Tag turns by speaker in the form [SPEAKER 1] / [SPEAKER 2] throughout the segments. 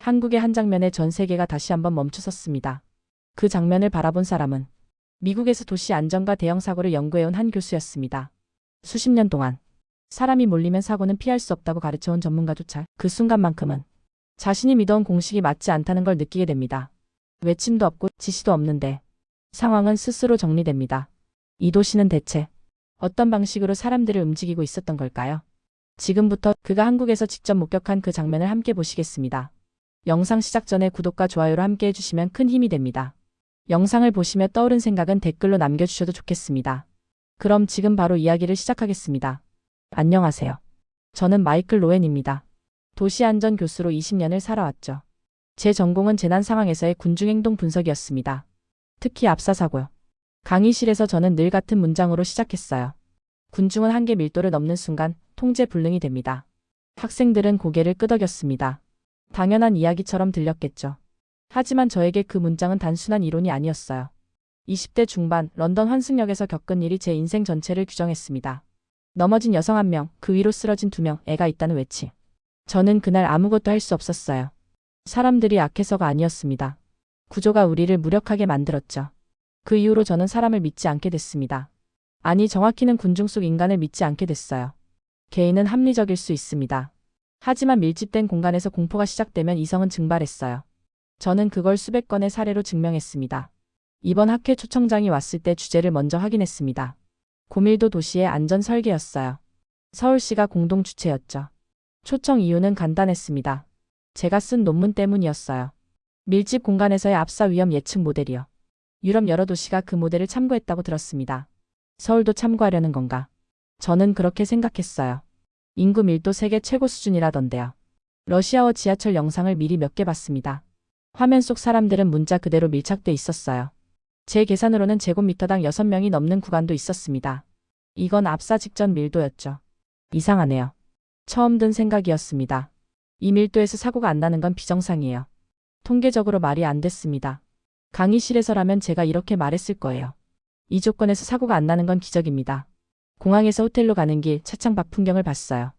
[SPEAKER 1] 한국의 한 장면에 전 세계가 다시 한번 멈춰섰습니다. 그 장면을 바라본 사람은 미국에서 도시 안전과 대형 사고를 연구해온 한 교수였습니다. 수십 년 동안 사람이 몰리면 사고는 피할 수 없다고 가르쳐온 전문가조차 그 순간만큼은 자신이 믿어온 공식이 맞지 않다는 걸 느끼게 됩니다. 외침도 없고 지시도 없는데 상황은 스스로 정리됩니다. 이 도시는 대체 어떤 방식으로 사람들을 움직이고 있었던 걸까요? 지금부터 그가 한국에서 직접 목격한 그 장면을 함께 보시겠습니다. 영상 시작 전에 구독과 좋아요로 함께 해주시면 큰 힘이 됩니다. 영상을 보시며 떠오른 생각은 댓글로 남겨주셔도 좋겠습니다. 그럼 지금 바로 이야기를 시작하겠습니다. 안녕하세요. 저는 마이클 로웬입니다. 도시안전 교수로 20년을 살아왔죠. 제 전공은 재난 상황에서의 군중행동 분석이었습니다. 특히 압사사고요. 강의실에서 저는 늘 같은 문장으로 시작했어요. 군중은 한계 밀도를 넘는 순간 통제 불능이 됩니다. 학생들은 고개를 끄덕였습니다. 당연한 이야기처럼 들렸겠죠. 하지만 저에게 그 문장은 단순한 이론이 아니었어요. 20대 중반 런던 환승역에서 겪은 일이 제 인생 전체를 규정했습니다. 넘어진 여성 1명, 그 위로 쓰러진 2명, 애가 있다는 외침. 저는 그날 아무것도 할 수 없었어요. 사람들이 악해서가 아니었습니다. 구조가 우리를 무력하게 만들었죠. 그 이후로 저는 사람을 믿지 않게 됐습니다. 아니, 정확히는 군중 속 인간을 믿지 않게 됐어요. 개인은 합리적일 수 있습니다. 하지만 밀집된 공간에서 공포가 시작되면 이성은 증발했어요. 저는 그걸 수백 건의 사례로 증명했습니다. 이번 학회 초청장이 왔을 때 주제를 먼저 확인했습니다. 고밀도 도시의 안전 설계였어요. 서울시가 공동 주최였죠. 초청 이유는 간단했습니다. 제가 쓴 논문 때문이었어요. 밀집 공간에서의 압사 위험 예측 모델이요. 유럽 여러 도시가 그 모델을 참고했다고 들었습니다. 서울도 참고하려는 건가? 저는 그렇게 생각했어요. 인구 밀도 세계 최고 수준이라던데요. 러시아어 지하철 영상을 미리 몇 개 봤습니다. 화면 속 사람들은 문자 그대로 밀착돼 있었어요. 제 계산으로는 제곱미터당 6명이 넘는 구간도 있었습니다. 이건 압사 직전 밀도였죠. 이상하네요. 처음 든 생각이었습니다. 이 밀도에서 사고가 안 나는 건 비정상이에요. 통계적으로 말이 안 됐습니다. 강의실에서라면 제가 이렇게 말했을 거예요. 이 조건에서 사고가 안 나는 건 기적입니다. 공항에서 호텔로 가는 길 차창 밖 풍경을 봤어요.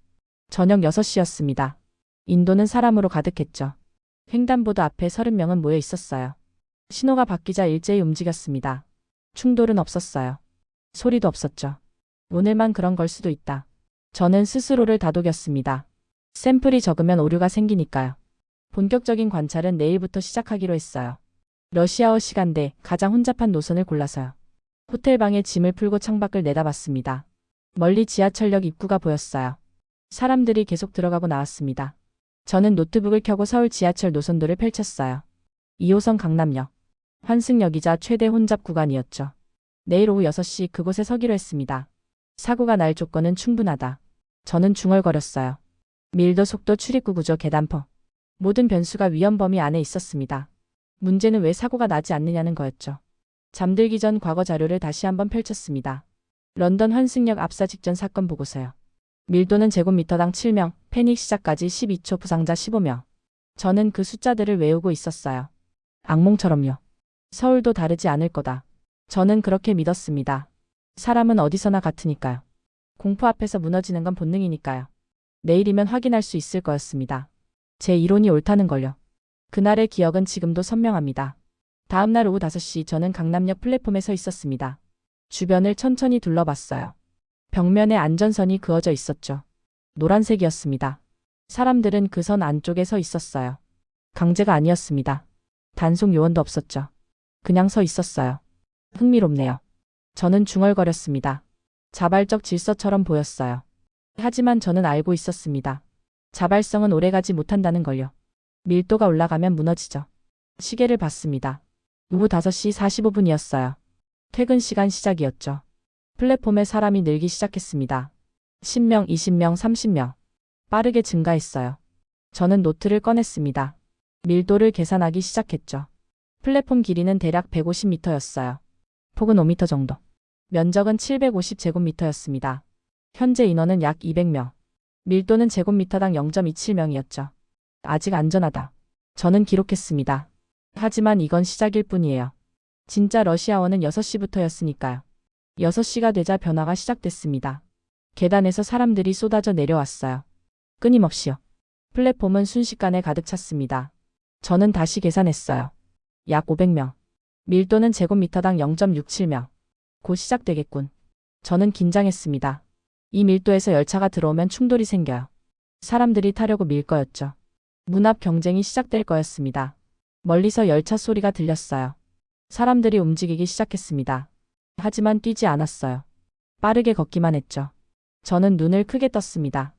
[SPEAKER 1] 저녁 6시였습니다. 인도는 사람으로 가득했죠. 횡단보도 앞에 30명은 모여 있었어요. 신호가 바뀌자 일제히 움직였습니다. 충돌은 없었어요. 소리도 없었죠. 오늘만 그런 걸 수도 있다. 저는 스스로를 다독였습니다. 샘플이 적으면 오류가 생기니까요. 본격적인 관찰은 내일부터 시작하기로 했어요. 러시아어 시간대 가장 혼잡한 노선을 골라서요. 호텔방에 짐을 풀고 창밖을 내다봤습니다. 멀리 지하철역 입구가 보였어요. 사람들이 계속 들어가고 나왔습니다. 저는 노트북을 켜고 서울 지하철 노선도를 펼쳤어요. 2호선 강남역. 환승역이자 최대 혼잡 구간이었죠. 내일 오후 6시 그곳에 서기로 했습니다. 사고가 날 조건은 충분하다. 저는 중얼거렸어요. 밀도, 속도, 출입구 구조, 계단퍼. 모든 변수가 위험 범위 안에 있었습니다. 문제는 왜 사고가 나지 않느냐는 거였죠. 잠들기 전 과거 자료를 다시 한번 펼쳤습니다. 런던 환승역 압사 직전 사건 보고서요. 밀도는 제곱미터당 7명, 패닉 시작까지 12초, 부상자 15명. 저는 그 숫자들을 외우고 있었어요. 악몽처럼요. 서울도 다르지 않을 거다. 저는 그렇게 믿었습니다. 사람은 어디서나 같으니까요. 공포 앞에서 무너지는 건 본능이니까요. 내일이면 확인할 수 있을 거였습니다. 제 이론이 옳다는 걸요. 그날의 기억은 지금도 선명합니다. 다음 날 오후 5시 저는 강남역 플랫폼에 서 있었습니다. 주변을 천천히 둘러봤어요. 벽면에 안전선이 그어져 있었죠. 노란색이었습니다. 사람들은 그 선 안쪽에 서 있었어요. 강제가 아니었습니다. 단속 요원도 없었죠. 그냥 서 있었어요. 흥미롭네요. 저는 중얼거렸습니다. 자발적 질서처럼 보였어요. 하지만 저는 알고 있었습니다. 자발성은 오래가지 못한다는 걸요. 밀도가 올라가면 무너지죠. 시계를 봤습니다. 오후 5시 45분이었어요. 퇴근 시간 시작이었죠. 플랫폼에 사람이 늘기 시작했습니다. 10명, 20명, 30명. 빠르게 증가했어요. 저는 노트를 꺼냈습니다. 밀도를 계산하기 시작했죠. 플랫폼 길이는 대략 150m였어요. 폭은 5m 정도. 면적은 750제곱미터였습니다. 현재 인원은 약 200명. 밀도는 제곱미터당 0.27명이었죠. 아직 안전하다. 저는 기록했습니다. 하지만 이건 시작일 뿐이에요. 진짜 러시아어는 6시부터였으니까요. 6시가 되자 변화가 시작됐습니다. 계단에서 사람들이 쏟아져 내려왔어요. 끊임없이요. 플랫폼은 순식간에 가득 찼습니다. 저는 다시 계산했어요. 약 500명. 밀도는 제곱미터당 0.67명. 곧 시작되겠군. 저는 긴장했습니다. 이 밀도에서 열차가 들어오면 충돌이 생겨요. 사람들이 타려고 밀 거였죠. 문 앞 경쟁이 시작될 거였습니다. 멀리서 열차 소리가 들렸어요. 사람들이 움직이기 시작했습니다. 하지만 뛰지 않았어요. 빠르게 걷기만 했죠. 저는 눈을 크게 떴습니다.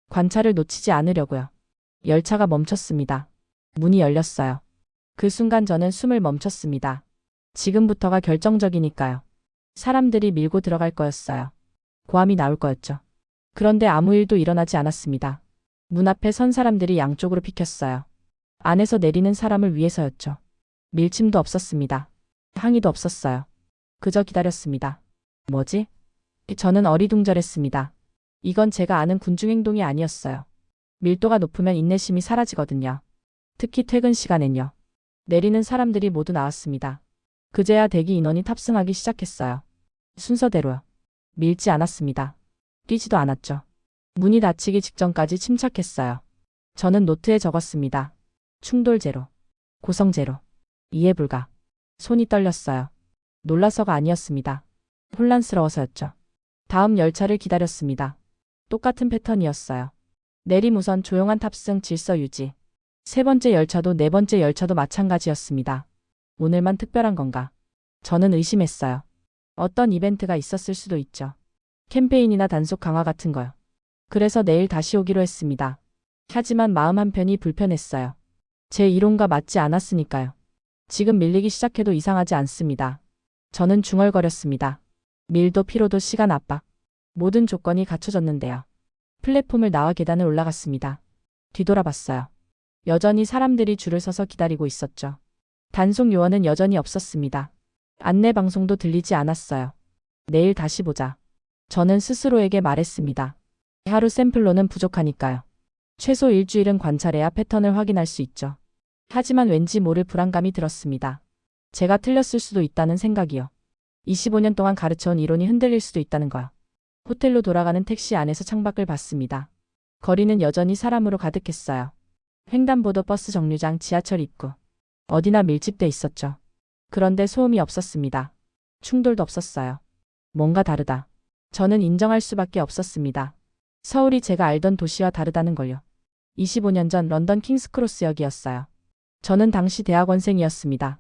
[SPEAKER 1] 관찰을 놓치지 않으려고요. 열차가 멈췄습니다. 문이 열렸어요. 그 순간 저는 숨을 멈췄습니다. 지금부터가 결정적이니까요. 사람들이 밀고 들어갈 거였어요. 고함이 나올 거였죠. 그런데 아무 일도 일어나지 않았습니다. 문 앞에 선 사람들이 양쪽으로 비켰어요. 안에서 내리는 사람을 위해서였죠. 밀침도 없었습니다. 항의도 없었어요. 그저 기다렸습니다. 뭐지? 저는 어리둥절했습니다. 이건 제가 아는 군중행동이 아니었어요. 밀도가 높으면 인내심이 사라지거든요. 특히 퇴근 시간엔요. 내리는 사람들이 모두 나왔습니다. 그제야 대기 인원이 탑승하기 시작했어요. 순서대로요. 밀지 않았습니다. 뛰지도 않았죠. 문이 닫히기 직전까지 침착했어요. 저는 노트에 적었습니다. 충돌 제로. 고성 제로. 이해 불가. 손이 떨렸어요. 놀라서가 아니었습니다. 혼란스러워서였죠. 다음 열차를 기다렸습니다. 똑같은 패턴이었어요. 내림 우선 조용한 탑승 질서 유지. 세 번째 열차도 네 번째 열차도 마찬가지였습니다. 오늘만 특별한 건가? 저는 의심했어요. 어떤 이벤트가 있었을 수도 있죠. 캠페인이나 단속 강화 같은 거요. 그래서 내일 다시 오기로 했습니다. 하지만 마음 한편이 불편했어요. 제 이론과 맞지 않았으니까요. 지금 밀리기 시작해도 이상하지 않습니다. 저는 중얼거렸습니다. 밀도 피로도 시간 압박. 모든 조건이 갖춰졌는데요. 플랫폼을 나와 계단을 올라갔습니다. 뒤돌아봤어요. 여전히 사람들이 줄을 서서 기다리고 있었죠. 단속 요원은 여전히 없었습니다. 안내 방송도 들리지 않았어요. 내일 다시 보자. 저는 스스로에게 말했습니다. 하루 샘플로는 부족하니까요. 최소 일주일은 관찰해야 패턴을 확인할 수 있죠. 하지만 왠지 모를 불안감이 들었습니다. 제가 틀렸을 수도 있다는 생각이요. 25년 동안 가르쳐온 이론이 흔들릴 수도 있다는 거요. 호텔로 돌아가는 택시 안에서 창밖을 봤습니다. 거리는 여전히 사람으로 가득했어요. 횡단보도, 버스 정류장, 지하철 입구. 어디나 밀집돼 있었죠. 그런데 소음이 없었습니다. 충돌도 없었어요. 뭔가 다르다. 저는 인정할 수밖에 없었습니다. 서울이 제가 알던 도시와 다르다는 걸요. 25년 전 런던 킹스크로스역이었어요. 저는 당시 대학원생이었습니다.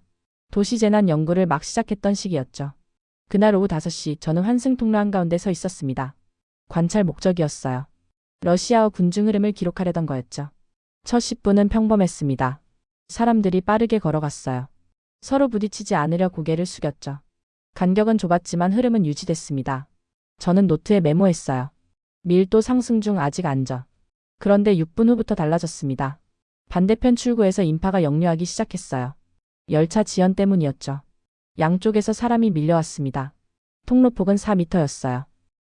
[SPEAKER 1] 도시재난 연구를 막 시작했던 시기였죠. 그날 오후 5시 저는 환승통로 한가운데 서 있었습니다. 관찰 목적이었어요. 러시아어 군중 흐름을 기록하려던 거였죠. 첫 10분은 평범했습니다. 사람들이 빠르게 걸어갔어요. 서로 부딪히지 않으려 고개를 숙였죠. 간격은 좁았지만 흐름은 유지됐습니다. 저는 노트에 메모했어요. 밀도 상승 중 아직 안전. 그런데 6분 후부터 달라졌습니다. 반대편 출구에서 인파가 역류하기 시작했어요. 열차 지연 때문이었죠. 양쪽에서 사람이 밀려왔습니다. 통로폭은 4m였어요.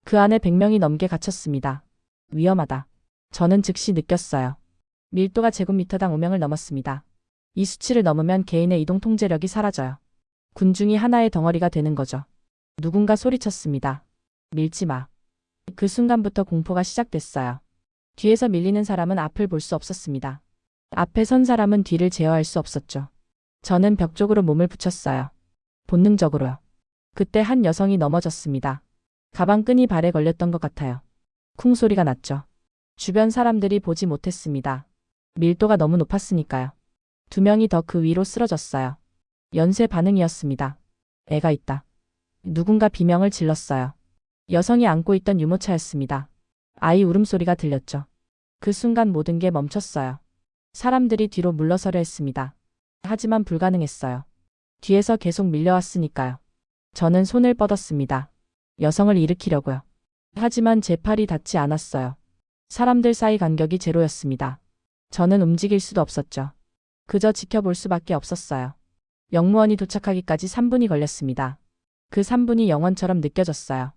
[SPEAKER 1] 그 안에 100명이 넘게 갇혔습니다. 위험하다. 저는 즉시 느꼈어요. 밀도가 제곱미터당 5명을 넘었습니다. 이 수치를 넘으면 개인의 이동 통제력이 사라져요. 군중이 하나의 덩어리가 되는 거죠. 누군가 소리쳤습니다. 밀지 마. 그 순간부터 공포가 시작됐어요. 뒤에서 밀리는 사람은 앞을 볼 수 없었습니다. 앞에 선 사람은 뒤를 제어할 수 없었죠. 저는 벽 쪽으로 몸을 붙였어요. 본능적으로요. 그때 한 여성이 넘어졌습니다. 가방끈이 발에 걸렸던 것 같아요. 쿵 소리가 났죠. 주변 사람들이 보지 못했습니다. 밀도가 너무 높았으니까요. 2명이 더 그 위로 쓰러졌어요. 연쇄 반응이었습니다. 애가 있다. 누군가 비명을 질렀어요. 여성이 안고 있던 유모차였습니다. 아이 울음소리가 들렸죠. 그 순간 모든 게 멈췄어요. 사람들이 뒤로 물러서려 했습니다. 하지만 불가능했어요. 뒤에서 계속 밀려왔으니까요. 저는 손을 뻗었습니다. 여성을 일으키려고요. 하지만 제 팔이 닿지 않았어요. 사람들 사이 간격이 제로였습니다. 저는 움직일 수도 없었죠. 그저 지켜볼 수밖에 없었어요. 영무원이 도착하기까지 3분이 걸렸습니다. 그 3분이 영원처럼 느껴졌어요.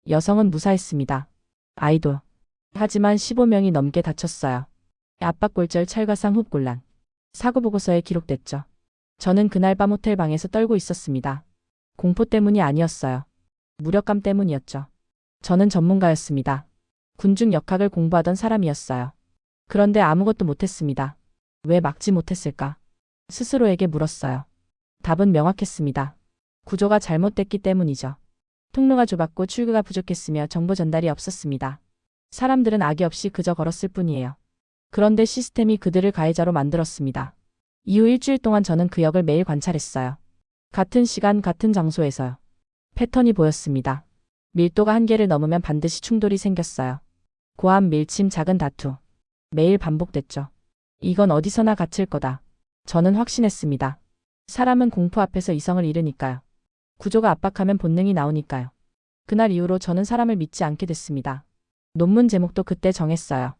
[SPEAKER 1] 여성은 무사했습니다. 아이도. 하지만 15명이 넘게 다쳤어요. 압박골절, 찰과상, 호흡곤란. 사고보고서에 기록됐죠. 저는 그날 밤 호텔 방에서 떨고 있었습니다. 공포 때문이 아니었어요. 무력감 때문이었죠. 저는 전문가였습니다. 군중 역학을 공부하던 사람이었어요. 그런데 아무것도 못했습니다. 왜 막지 못했을까? 스스로에게 물었어요. 답은 명확했습니다. 구조가 잘못됐기 때문이죠. 통로가 좁았고 출구가 부족했으며 정보 전달이 없었습니다. 사람들은 악의 없이 그저 걸었을 뿐이에요. 그런데 시스템이 그들을 가해자로 만들었습니다. 이후 일주일 동안 저는 그 역을 매일 관찰했어요. 같은 시간, 같은 장소에서요. 패턴이 보였습니다. 밀도가 한계를 넘으면 반드시 충돌이 생겼어요. 고함, 밀침, 작은 다투. 매일 반복됐죠. 이건 어디서나 갇힐 거다. 저는 확신했습니다. 사람은 공포 앞에서 이성을 잃으니까요. 구조가 압박하면 본능이 나오니까요. 그날 이후로 저는 사람을 믿지 않게 됐습니다. 논문 제목도 그때 정했어요.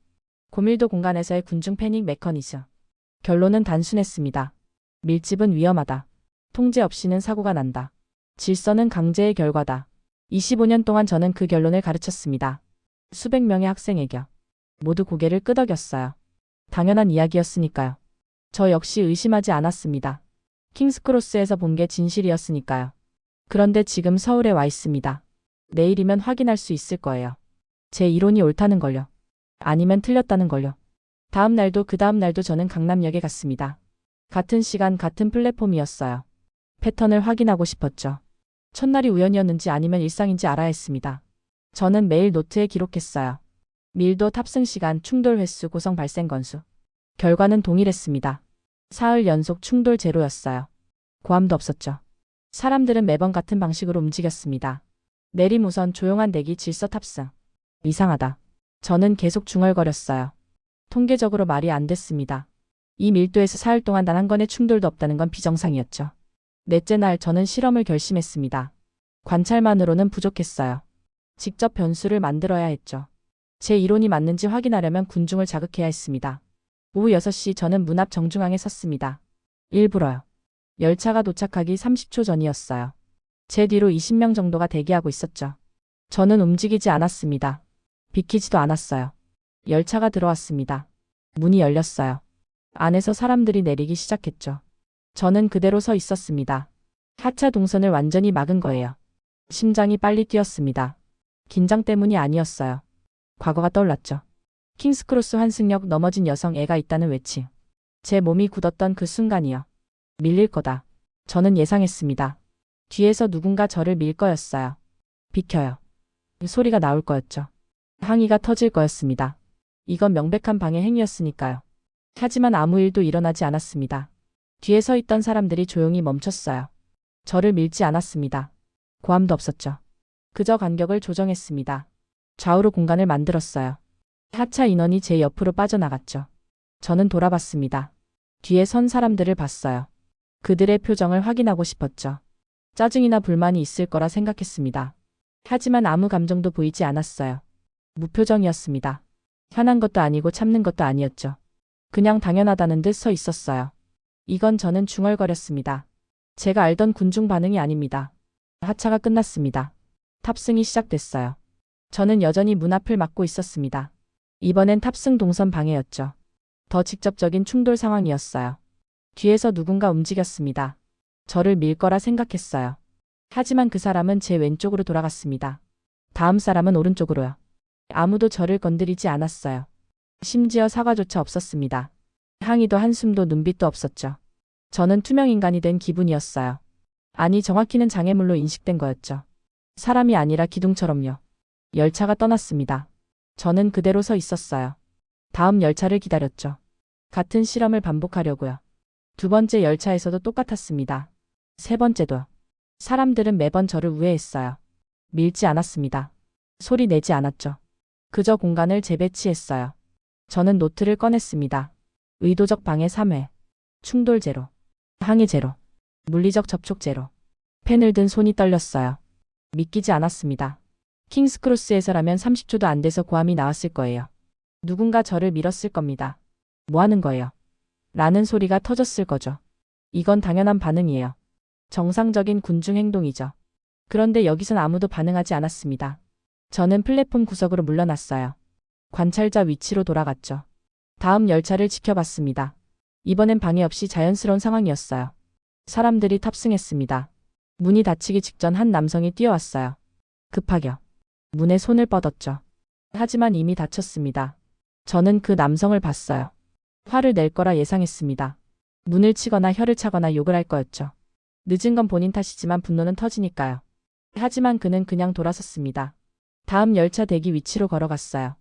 [SPEAKER 1] 고밀도 공간에서의 군중 패닉 메커니즘. 결론은 단순했습니다. 밀집은 위험하다. 통제 없이는 사고가 난다. 질서는 강제의 결과다. 25년 동안 저는 그 결론을 가르쳤습니다. 수백 명의 학생에게. 모두 고개를 끄덕였어요. 당연한 이야기였으니까요. 저 역시 의심하지 않았습니다. 킹스크로스에서 본 게 진실이었으니까요. 그런데 지금 서울에 와 있습니다. 내일이면 확인할 수 있을 거예요. 제 이론이 옳다는 걸요. 아니면 틀렸다는 걸요. 다음 날도 그 다음 날도 저는 강남역에 갔습니다. 같은 시간 같은 플랫폼이었어요. 패턴을 확인하고 싶었죠. 첫날이 우연이었는지 아니면 일상인지 알아야 했습니다. 저는 매일 노트에 기록했어요. 밀도, 탑승 시간, 충돌 횟수, 고성 발생 건수. 결과는 동일했습니다. 사흘 연속 충돌 제로였어요. 고함도 없었죠. 사람들은 매번 같은 방식으로 움직였습니다. 내림 우선, 조용한 대기, 질서 탑승. 이상하다. 저는 계속 중얼거렸어요. 통계적으로 말이 안 됐습니다. 이 밀도에서 사흘 동안 단 한 건의 충돌도 없다는 건 비정상이었죠. 넷째 날 저는 실험을 결심했습니다. 관찰만으로는 부족했어요. 직접 변수를 만들어야 했죠. 제 이론이 맞는지 확인하려면 군중을 자극해야 했습니다. 오후 6시 저는 문 앞 정중앙에 섰습니다. 일부러요. 열차가 도착하기 30초 전이었어요. 제 뒤로 20명 정도가 대기하고 있었죠. 저는 움직이지 않았습니다. 비키지도 않았어요. 열차가 들어왔습니다. 문이 열렸어요. 안에서 사람들이 내리기 시작했죠. 저는 그대로 서 있었습니다. 하차 동선을 완전히 막은 거예요. 심장이 빨리 뛰었습니다. 긴장 때문이 아니었어요. 과거가 떠올랐죠. 킹스크로스 환승역 넘어진 여성 애가 있다는 외침. 제 몸이 굳었던 그 순간이요. 밀릴 거다. 저는 예상했습니다. 뒤에서 누군가 저를 밀 거였어요. 비켜요. 소리가 나올 거였죠. 항의가 터질 거였습니다. 이건 명백한 방해 행위였으니까요. 하지만 아무 일도 일어나지 않았습니다. 뒤에 서 있던 사람들이 조용히 멈췄어요. 저를 밀지 않았습니다. 고함도 없었죠. 그저 간격을 조정했습니다. 좌우로 공간을 만들었어요. 하차 인원이 제 옆으로 빠져나갔죠. 저는 돌아봤습니다. 뒤에 선 사람들을 봤어요. 그들의 표정을 확인하고 싶었죠. 짜증이나 불만이 있을 거라 생각했습니다. 하지만 아무 감정도 보이지 않았어요. 무표정이었습니다. 화난 것도 아니고 참는 것도 아니었죠. 그냥 당연하다는 듯 서 있었어요. 이건 저는 중얼거렸습니다. 제가 알던 군중 반응이 아닙니다. 하차가 끝났습니다. 탑승이 시작됐어요. 저는 여전히 문 앞을 막고 있었습니다. 이번엔 탑승 동선 방해였죠. 더 직접적인 충돌 상황이었어요. 뒤에서 누군가 움직였습니다. 저를 밀 거라 생각했어요. 하지만 그 사람은 제 왼쪽으로 돌아갔습니다. 다음 사람은 오른쪽으로요. 아무도 저를 건드리지 않았어요. 심지어 사과조차 없었습니다. 항의도 한숨도 눈빛도 없었죠. 저는 투명 인간이 된 기분이었어요. 아니, 정확히는 장애물로 인식된 거였죠. 사람이 아니라 기둥처럼요. 열차가 떠났습니다. 저는 그대로 서 있었어요. 다음 열차를 기다렸죠. 같은 실험을 반복하려고요. 두 번째 열차에서도 똑같았습니다. 세 번째도요. 사람들은 매번 저를 우회했어요. 밀지 않았습니다. 소리 내지 않았죠. 그저 공간을 재배치했어요. 저는 노트를 꺼냈습니다. 의도적 방해 3회. 충돌 제로. 항의 제로. 물리적 접촉 제로. 펜을 든 손이 떨렸어요. 믿기지 않았습니다. 킹스크로스에서라면 30초도 안 돼서 고함이 나왔을 거예요. 누군가 저를 밀었을 겁니다. 뭐 하는 거예요? 라는 소리가 터졌을 거죠. 이건 당연한 반응이에요. 정상적인 군중 행동이죠. 그런데 여기선 아무도 반응하지 않았습니다. 저는 플랫폼 구석으로 물러났어요. 관찰자 위치로 돌아갔죠. 다음 열차를 지켜봤습니다. 이번엔 방해 없이 자연스러운 상황이었어요. 사람들이 탑승했습니다. 문이 닫히기 직전 한 남성이 뛰어왔어요. 급하게 문에 손을 뻗었죠. 하지만 이미 닫혔습니다. 저는 그 남성을 봤어요. 화를 낼 거라 예상했습니다. 문을 치거나 혀를 차거나 욕을 할 거였죠. 늦은 건 본인 탓이지만 분노는 터지니까요. 하지만 그는 그냥 돌아섰습니다. 다음 열차 대기 위치로 걸어갔어요.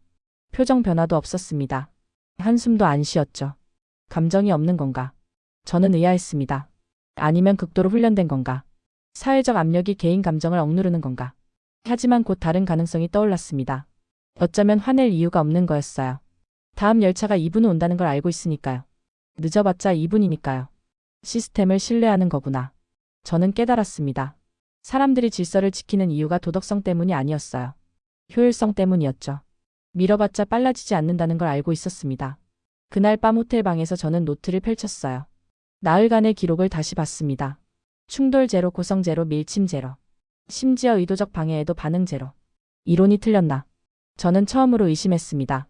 [SPEAKER 1] 표정 변화도 없었습니다. 한숨도 안 쉬었죠. 감정이 없는 건가? 저는 의아했습니다. 아니면 극도로 훈련된 건가? 사회적 압력이 개인 감정을 억누르는 건가? 하지만 곧 다른 가능성이 떠올랐습니다. 어쩌면 화낼 이유가 없는 거였어요. 다음 열차가 2분 후 온다는 걸 알고 있으니까요. 늦어봤자 2분이니까요. 시스템을 신뢰하는 거구나. 저는 깨달았습니다. 사람들이 질서를 지키는 이유가 도덕성 때문이 아니었어요. 효율성 때문이었죠. 미뤄봤자 빨라지지 않는다는 걸 알고 있었습니다. 그날 밤 호텔 방에서 저는 노트를 펼쳤어요. 나흘간의 기록을 다시 봤습니다. 충돌 제로, 고성 제로, 밀침 제로. 심지어 의도적 방해에도 반응 제로. 이론이 틀렸나? 저는 처음으로 의심했습니다.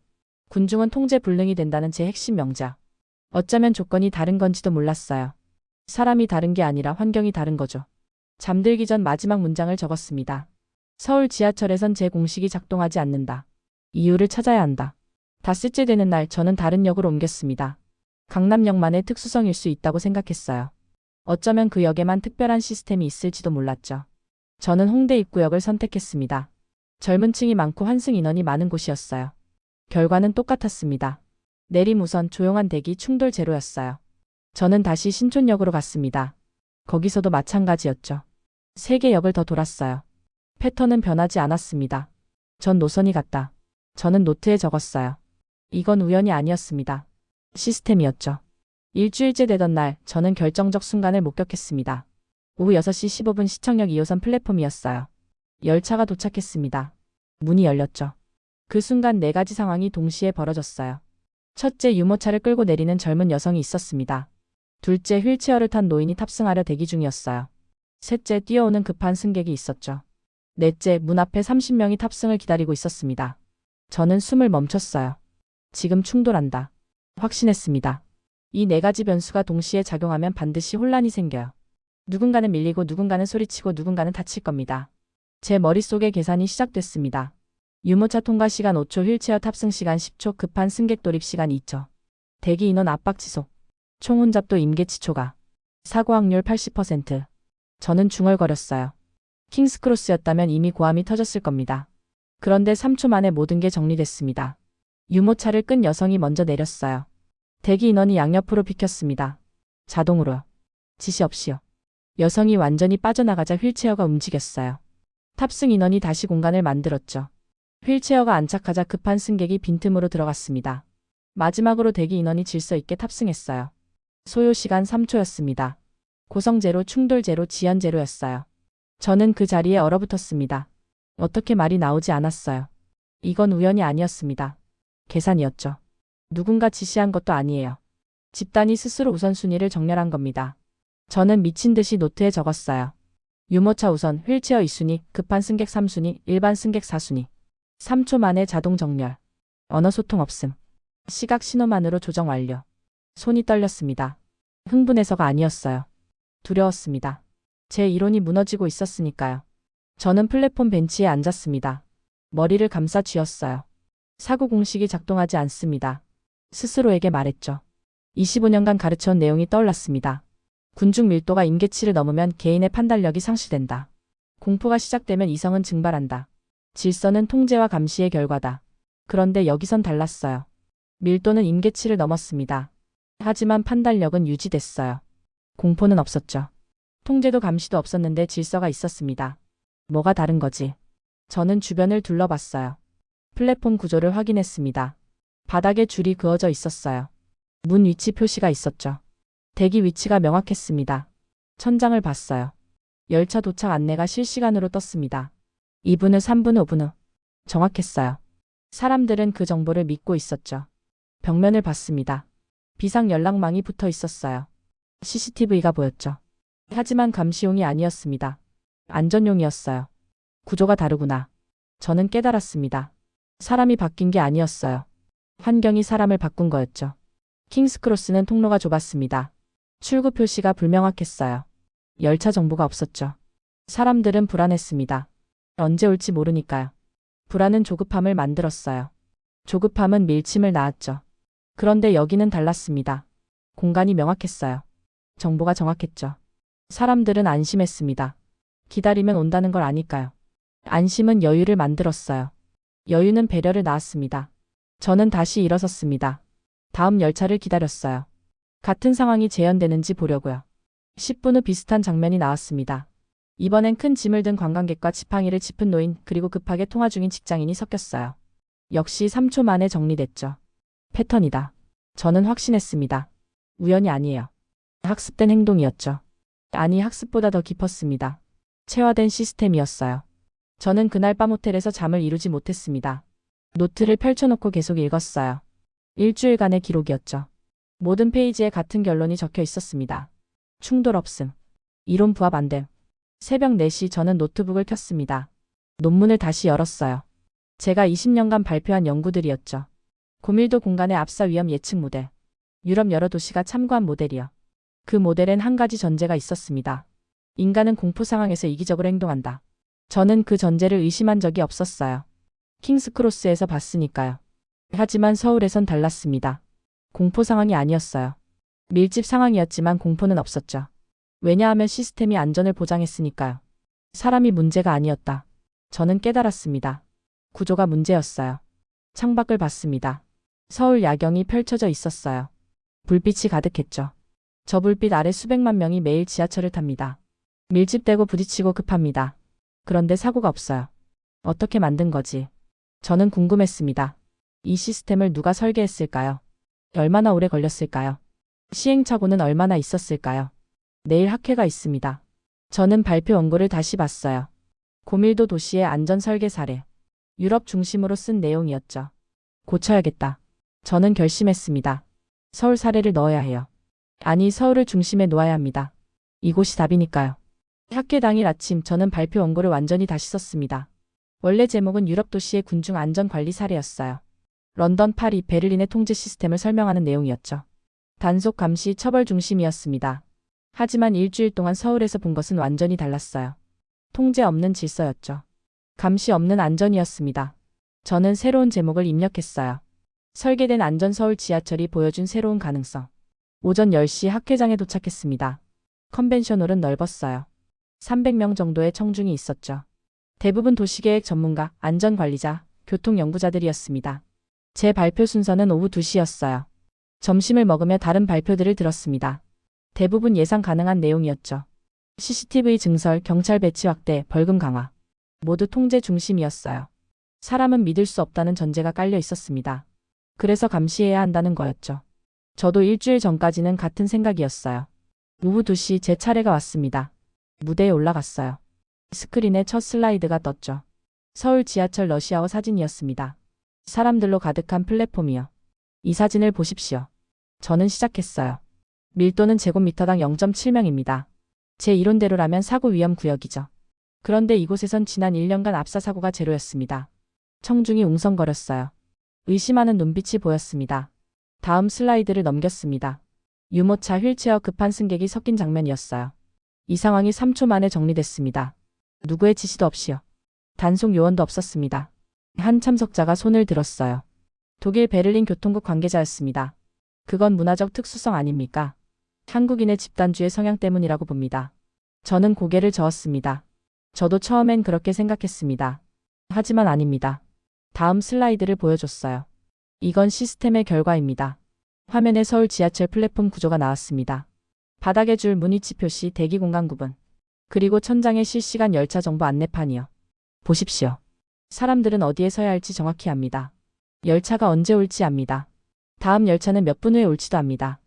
[SPEAKER 1] 군중은 통제 불능이 된다는 제 핵심 명작. 어쩌면 조건이 다른 건지도 몰랐어요. 사람이 다른 게 아니라 환경이 다른 거죠. 잠들기 전 마지막 문장을 적었습니다. 서울 지하철에선 제 공식이 작동하지 않는다. 이유를 찾아야 한다. 닷새째 되는 날 저는 다른 역으로 옮겼습니다. 강남역만의 특수성일 수 있다고 생각했어요. 어쩌면 그 역에만 특별한 시스템이 있을지도 몰랐죠. 저는 홍대 입구역을 선택했습니다. 젊은 층이 많고 환승 인원이 많은 곳이었어요. 결과는 똑같았습니다. 내림 우선, 조용한 대기, 충돌 제로였어요. 저는 다시 신촌역으로 갔습니다. 거기서도 마찬가지였죠. 3개 역을 더 돌았어요. 패턴은 변하지 않았습니다. 전 노선이 같다. 저는 노트에 적었어요. 이건 우연이 아니었습니다. 시스템이었죠. 일주일째 되던 날 저는 결정적 순간을 목격했습니다. 오후 6시 15분 시청역 2호선 플랫폼이었어요. 열차가 도착했습니다. 문이 열렸죠. 그 순간 4가지 상황이 동시에 벌어졌어요. 첫째, 유모차를 끌고 내리는 젊은 여성이 있었습니다. 둘째, 휠체어를 탄 노인이 탑승하려 대기 중이었어요. 셋째, 뛰어오는 급한 승객이 있었죠. 넷째, 문 앞에 30명이 탑승을 기다리고 있었습니다. 저는 숨을 멈췄어요. 지금 충돌한다. 확신했습니다. 이 4가지 변수가 동시에 작용하면 반드시 혼란이 생겨요. 누군가는 밀리고 누군가는 소리치고 누군가는 다칠 겁니다. 제 머릿속에 계산이 시작됐습니다. 유모차 통과 시간 5초, 휠체어 탑승 시간 10초, 급한 승객 돌입 시간 2초. 대기 인원 압박 지속. 총 혼잡도 임계치 초과. 사고 확률 80%. 저는 중얼거렸어요. 킹스크로스였다면 이미 고함이 터졌을 겁니다. 그런데 3초 만에 모든 게 정리됐습니다. 유모차를 끈 여성이 먼저 내렸어요. 대기 인원이 양옆으로 비켰습니다. 자동으로요. 지시 없이요. 여성이 완전히 빠져나가자 휠체어가 움직였어요. 탑승 인원이 다시 공간을 만들었죠. 휠체어가 안착하자 급한 승객이 빈틈으로 들어갔습니다. 마지막으로 대기 인원이 질서 있게 탑승했어요. 소요 시간 3초였습니다. 고성 제로, 충돌 제로, 지연 제로였어요. 저는 그 자리에 얼어붙었습니다. 어떻게 말이 나오지 않았어요. 이건 우연이 아니었습니다. 계산이었죠. 누군가 지시한 것도 아니에요. 집단이 스스로 우선순위를 정렬한 겁니다. 저는 미친 듯이 노트에 적었어요. 유모차 우선, 휠체어 2순위, 급한 승객 3순위, 일반 승객 4순위. 3초 만에 자동 정렬. 언어 소통 없음. 시각 신호만으로 조정 완료. 손이 떨렸습니다. 흥분해서가 아니었어요. 두려웠습니다. 제 이론이 무너지고 있었으니까요. 저는 플랫폼 벤치에 앉았습니다. 머리를 감싸 쥐었어요. 사고 공식이 작동하지 않습니다. 스스로에게 말했죠. 25년간 가르쳐온 내용이 떠올랐습니다. 군중 밀도가 임계치를 넘으면 개인의 판단력이 상실된다. 공포가 시작되면 이성은 증발한다. 질서는 통제와 감시의 결과다. 그런데 여기선 달랐어요. 밀도는 임계치를 넘었습니다. 하지만 판단력은 유지됐어요. 공포는 없었죠. 통제도 감시도 없었는데 질서가 있었습니다. 뭐가 다른 거지? 저는 주변을 둘러봤어요. 플랫폼 구조를 확인했습니다. 바닥에 줄이 그어져 있었어요. 문 위치 표시가 있었죠. 대기 위치가 명확했습니다. 천장을 봤어요. 열차 도착 안내가 실시간으로 떴습니다. 2분 후, 3분 후, 5분 후. 정확했어요. 사람들은 그 정보를 믿고 있었죠. 벽면을 봤습니다. 비상 연락망이 붙어 있었어요. CCTV가 보였죠. 하지만 감시용이 아니었습니다. 안전용이었어요. 구조가 다르구나. 저는 깨달았습니다. 사람이 바뀐 게 아니었어요. 환경이 사람을 바꾼 거였죠. 킹스크로스는 통로가 좁았습니다. 출구 표시가 불명확했어요. 열차 정보가 없었죠. 사람들은 불안했습니다. 언제 올지 모르니까요. 불안은 조급함을 만들었어요. 조급함은 밀침을 낳았죠. 그런데 여기는 달랐습니다. 공간이 명확했어요. 정보가 정확했죠. 사람들은 안심했습니다. 기다리면 온다는 걸 아니까요. 안심은 여유를 만들었어요. 여유는 배려를 낳았습니다. 저는 다시 일어섰습니다. 다음 열차를 기다렸어요. 같은 상황이 재현되는지 보려고요. 10분 후 비슷한 장면이 나왔습니다. 이번엔 큰 짐을 든 관광객과 지팡이를 짚은 노인 그리고 급하게 통화 중인 직장인이 섞였어요. 역시 3초 만에 정리됐죠. 패턴이다. 저는 확신했습니다. 우연이 아니에요. 학습된 행동이었죠. 아니, 학습보다 더 깊었습니다. 체화된 시스템이었어요. 저는 그날 밤 호텔에서 잠을 이루지 못했습니다. 노트를 펼쳐놓고 계속 읽었어요. 일주일간의 기록이었죠. 모든 페이지에 같은 결론이 적혀 있었습니다. 충돌 없음. 이론 부합 안 됨. 새벽 4시 저는 노트북을 켰습니다. 논문을 다시 열었어요. 제가 20년간 발표한 연구들이었죠. 고밀도 공간의 압사 위험 예측 모델. 유럽 여러 도시가 참고한 모델이요. 그 모델엔 한 가지 전제가 있었습니다. 인간은 공포 상황에서 이기적으로 행동한다. 저는 그 전제를 의심한 적이 없었어요. 킹스크로스에서 봤으니까요. 하지만 서울에선 달랐습니다. 공포 상황이 아니었어요. 밀집 상황이었지만 공포는 없었죠. 왜냐하면 시스템이 안전을 보장했으니까요. 사람이 문제가 아니었다. 저는 깨달았습니다. 구조가 문제였어요. 창밖을 봤습니다. 서울 야경이 펼쳐져 있었어요. 불빛이 가득했죠. 저 불빛 아래 수백만 명이 매일 지하철을 탑니다. 밀집되고 부딪히고 급합니다. 그런데 사고가 없어요. 어떻게 만든 거지? 저는 궁금했습니다. 이 시스템을 누가 설계했을까요? 얼마나 오래 걸렸을까요? 시행착오는 얼마나 있었을까요? 내일 학회가 있습니다. 저는 발표 원고를 다시 봤어요. 고밀도 도시의 안전 설계 사례. 유럽 중심으로 쓴 내용이었죠. 고쳐야겠다. 저는 결심했습니다. 서울 사례를 넣어야 해요. 아니, 서울을 중심에 놓아야 합니다. 이곳이 답이니까요. 학회 당일 아침 저는 발표 원고를 완전히 다시 썼습니다. 원래 제목은 유럽 도시의 군중 안전 관리 사례였어요. 런던, 파리, 베를린의 통제 시스템을 설명하는 내용이었죠. 단속 감시 처벌 중심이었습니다. 하지만 일주일 동안 서울에서 본 것은 완전히 달랐어요. 통제 없는 질서였죠. 감시 없는 안전이었습니다. 저는 새로운 제목을 입력했어요. 설계된 안전 서울 지하철이 보여준 새로운 가능성. 오전 10시 학회장에 도착했습니다. 컨벤션홀은 넓었어요. 300명 정도의 청중이 있었죠. 대부분 도시계획 전문가, 안전관리자, 교통연구자들이었습니다. 제 발표 순서는 오후 2시였어요. 점심을 먹으며 다른 발표들을 들었습니다. 대부분 예상 가능한 내용이었죠. CCTV 증설, 경찰 배치 확대, 벌금 강화. 모두 통제 중심이었어요. 사람은 믿을 수 없다는 전제가 깔려 있었습니다. 그래서 감시해야 한다는 거였죠. 저도 일주일 전까지는 같은 생각이었어요. 오후 2시 제 차례가 왔습니다. 무대에 올라갔어요. 스크린에 첫 슬라이드가 떴죠. 서울 지하철 러시아워 사진이었습니다. 사람들로 가득한 플랫폼이요. 이 사진을 보십시오. 저는 시작했어요. 밀도는 제곱미터당 0.7명입니다. 제 이론대로라면 사고 위험 구역이죠. 그런데 이곳에선 지난 1년간 압사 사고가 제로였습니다. 청중이 웅성거렸어요. 의심하는 눈빛이 보였습니다. 다음 슬라이드를 넘겼습니다. 유모차, 휠체어, 급한 승객이 섞인 장면이었어요. 이 상황이 3초 만에 정리됐습니다. 누구의 지시도 없이요. 단속 요원도 없었습니다. 한 참석자가 손을 들었어요. 독일 베를린 교통국 관계자였습니다. 그건 문화적 특수성 아닙니까? 한국인의 집단주의 성향 때문이라고 봅니다. 저는 고개를 저었습니다. 저도 처음엔 그렇게 생각했습니다. 하지만 아닙니다. 다음 슬라이드를 보여줬어요. 이건 시스템의 결과입니다. 화면에 서울 지하철 플랫폼 구조가 나왔습니다. 바닥에 줄 문위치 표시, 대기 공간 구분. 그리고 천장에 실시간 열차 정보 안내판이요. 보십시오. 사람들은 어디에 서야 할지 정확히 압니다. 열차가 언제 올지 압니다. 다음 열차는 몇 분 후에 올지도 압니다.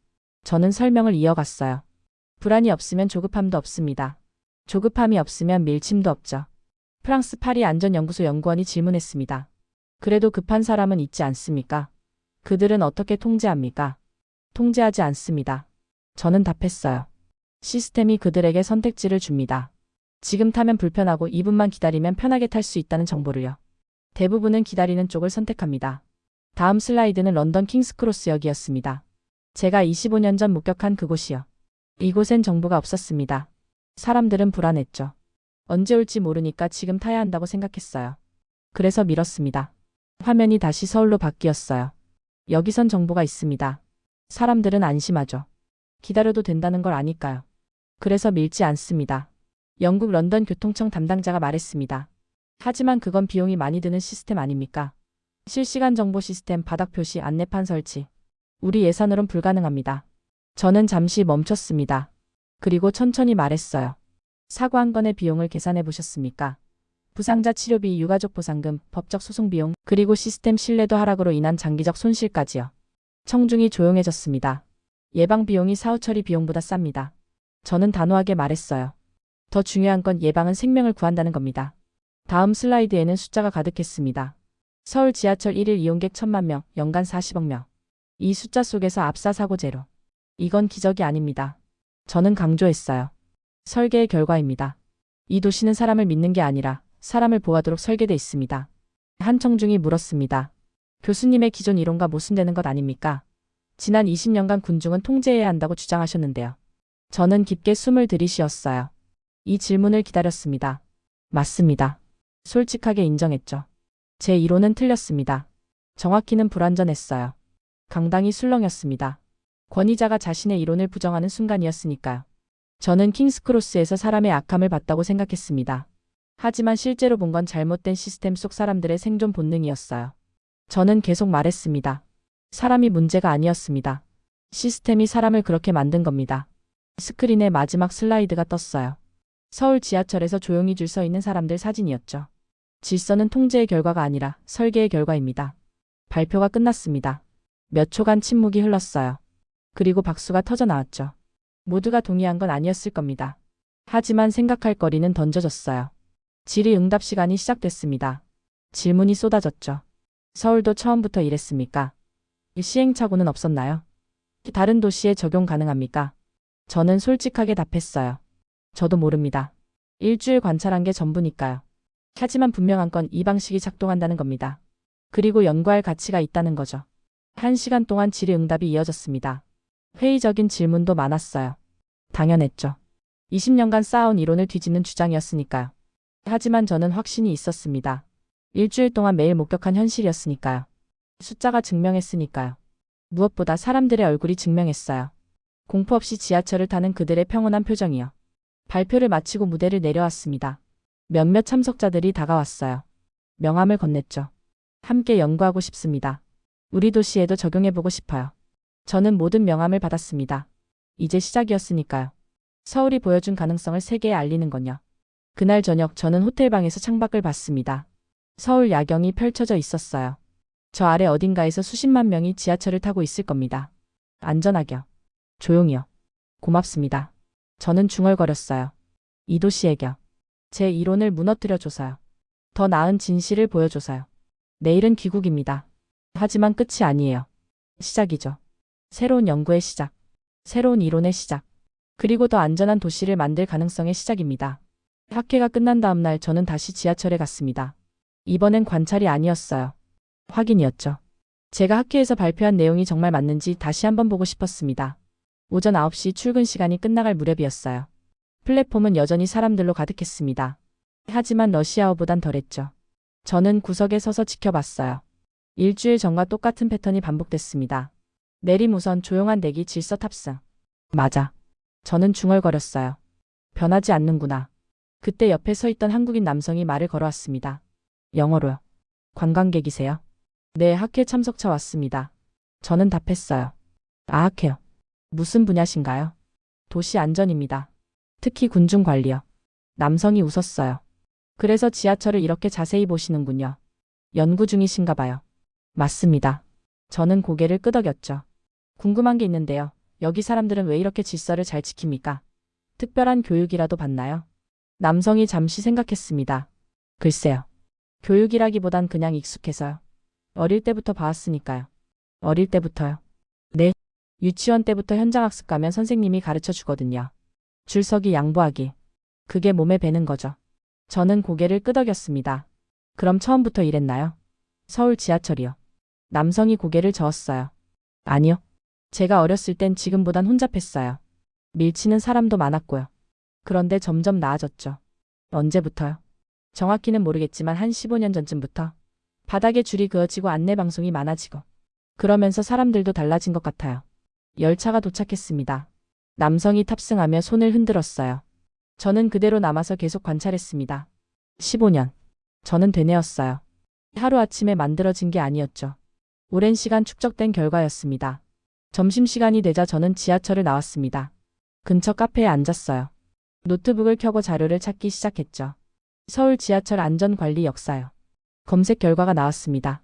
[SPEAKER 1] 저는 설명을 이어갔어요. 불안이 없으면 조급함도 없습니다. 조급함이 없으면 밀침도 없죠. 프랑스 파리 안전연구소 연구원이 질문했습니다. 그래도 급한 사람은 있지 않습니까? 그들은 어떻게 통제합니까? 통제하지 않습니다. 저는 답했어요. 시스템이 그들에게 선택지를 줍니다. 지금 타면 불편하고 2분만 기다리면 편하게 탈 수 있다는 정보를요. 대부분은 기다리는 쪽을 선택합니다. 다음 슬라이드는 런던 킹스크로스역이었습니다. 제가 25년 전 목격한 그곳이요. 이곳엔 정보가 없었습니다. 사람들은 불안했죠. 언제 올지 모르니까 지금 타야 한다고 생각했어요. 그래서 밀었습니다. 화면이 다시 서울로 바뀌었어요. 여기선 정보가 있습니다. 사람들은 안심하죠. 기다려도 된다는 걸 아니까요. 그래서 밀지 않습니다. 영국 런던 교통청 담당자가 말했습니다. 하지만 그건 비용이 많이 드는 시스템 아닙니까? 실시간 정보 시스템, 바닥 표시, 안내판 설치. 우리 예산으론 불가능합니다. 저는 잠시 멈췄습니다. 그리고 천천히 말했어요. 사고 한 건의 비용을 계산해 보셨습니까? 부상자 치료비, 유가족 보상금, 법적 소송 비용, 그리고 시스템 신뢰도 하락으로 인한 장기적 손실까지요. 청중이 조용해졌습니다. 예방 비용이 사후 처리 비용보다 쌉니다. 저는 단호하게 말했어요. 더 중요한 건 예방은 생명을 구한다는 겁니다. 다음 슬라이드에는 숫자가 가득했습니다. 서울 지하철 1일 이용객 1,000만 명, 연간 40억 명. 이 숫자 속에서 압사 사고 제로. 이건 기적이 아닙니다. 저는 강조했어요. 설계의 결과입니다. 이 도시는 사람을 믿는 게 아니라 사람을 보호하도록 설계돼 있습니다. 한 청중이 물었습니다. 교수님의 기존 이론과 모순되는 것 아닙니까? 지난 20년간 군중은 통제해야 한다고 주장하셨는데요. 저는 깊게 숨을 들이쉬었어요. 이 질문을 기다렸습니다. 맞습니다. 솔직하게 인정했죠. 제 이론은 틀렸습니다. 정확히는 불완전했어요. 강당이 술렁였습니다. 권위자가 자신의 이론을 부정하는 순간이었으니까요. 저는 킹스크로스에서 사람의 악함을 봤다고 생각했습니다. 하지만 실제로 본 건 잘못된 시스템 속 사람들의 생존 본능이었어요. 저는 계속 말했습니다. 사람이 문제가 아니었습니다. 시스템이 사람을 그렇게 만든 겁니다. 스크린에 마지막 슬라이드가 떴어요. 서울 지하철에서 조용히 줄 서 있는 사람들 사진이었죠. 질서는 통제의 결과가 아니라 설계의 결과입니다. 발표가 끝났습니다. 몇 초간 침묵이 흘렀어요. 그리고 박수가 터져 나왔죠. 모두가 동의한 건 아니었을 겁니다. 하지만 생각할 거리는 던져졌어요. 질의응답 시간이 시작됐습니다. 질문이 쏟아졌죠. 서울도 처음부터 이랬습니까? 시행착오는 없었나요? 다른 도시에 적용 가능합니까? 저는 솔직하게 답했어요. 저도 모릅니다. 일주일 관찰한 게 전부니까요. 하지만 분명한 건 이 방식이 작동한다는 겁니다. 그리고 연구할 가치가 있다는 거죠. 1시간 동안 질의응답이 이어졌습니다. 회의적인 질문도 많았어요. 당연했죠. 20년간 쌓아온 이론을 뒤집는 주장이었으니까요. 하지만 저는 확신이 있었습니다. 일주일 동안 매일 목격한 현실이었으니까요. 숫자가 증명했으니까요. 무엇보다 사람들의 얼굴이 증명했어요. 공포 없이 지하철을 타는 그들의 평온한 표정이요. 발표를 마치고 무대를 내려왔습니다. 몇몇 참석자들이 다가왔어요. 명함을 건넸죠. 함께 연구하고 싶습니다. 우리 도시에도 적용해보고 싶어요. 저는 모든 명함을 받았습니다. 이제 시작이었으니까요. 서울이 보여준 가능성을 세계에 알리는 건요. 그날 저녁 저는 호텔방에서 창밖을 봤습니다. 서울 야경이 펼쳐져 있었어요. 저 아래 어딘가에서 수십만 명이 지하철을 타고 있을 겁니다. 안전하게요. 조용히요. 고맙습니다. 저는 중얼거렸어요. 이 도시에게요. 제 이론을 무너뜨려줘서요. 더 나은 진실을 보여줘서요. 내일은 귀국입니다. 하지만 끝이 아니에요. 시작이죠. 새로운 연구의 시작. 새로운 이론의 시작. 그리고 더 안전한 도시를 만들 가능성의 시작입니다. 학회가 끝난 다음 날 저는 다시 지하철에 갔습니다. 이번엔 관찰이 아니었어요. 확인이었죠. 제가 학회에서 발표한 내용이 정말 맞는지 다시 한번 보고 싶었습니다. 오전 9시 출근 시간이 끝나갈 무렵이었어요. 플랫폼은 여전히 사람들로 가득했습니다. 하지만 러시아어보단 덜했죠. 저는 구석에 서서 지켜봤어요. 일주일 전과 똑같은 패턴이 반복됐습니다. 내리무선, 조용한 대기, 질서 탑승. 맞아. 저는 중얼거렸어요. 변하지 않는구나. 그때 옆에 서 있던 한국인 남성이 말을 걸어왔습니다. 영어로요. 관광객이세요? 네, 학회 참석차 왔습니다. 저는 답했어요. 아, 학회요. 무슨 분야신가요? 도시 안전입니다. 특히 군중 관리요. 남성이 웃었어요. 그래서 지하철을 이렇게 자세히 보시는군요. 연구 중이신가 봐요. 맞습니다. 저는 고개를 끄덕였죠. 궁금한 게 있는데요. 여기 사람들은 왜 이렇게 질서를 잘 지킵니까? 특별한 교육이라도 받나요? 남성이 잠시 생각했습니다. 글쎄요. 교육이라기보단 그냥 익숙해서요. 어릴 때부터 봐왔으니까요. 어릴 때부터요? 네. 유치원 때부터 현장학습 가면 선생님이 가르쳐 주거든요. 줄서기, 양보하기. 그게 몸에 배는 거죠. 저는 고개를 끄덕였습니다. 그럼 처음부터 이랬나요? 서울 지하철이요. 남성이 고개를 저었어요. 아니요. 제가 어렸을 땐 지금보단 혼잡했어요. 밀치는 사람도 많았고요. 그런데 점점 나아졌죠. 언제부터요? 정확히는 모르겠지만 한 15년 전쯤부터. 바닥에 줄이 그어지고 안내방송이 많아지고. 그러면서 사람들도 달라진 것 같아요. 열차가 도착했습니다. 남성이 탑승하며 손을 흔들었어요. 저는 그대로 남아서 계속 관찰했습니다. 15년. 저는 되뇌었어요. 하루아침에 만들어진 게 아니었죠. 오랜 시간 축적된 결과였습니다. 점심시간이 되자 저는 지하철을 나왔습니다. 근처 카페에 앉았어요. 노트북을 켜고 자료를 찾기 시작했죠. 서울 지하철 안전관리 역사요. 검색 결과가 나왔습니다.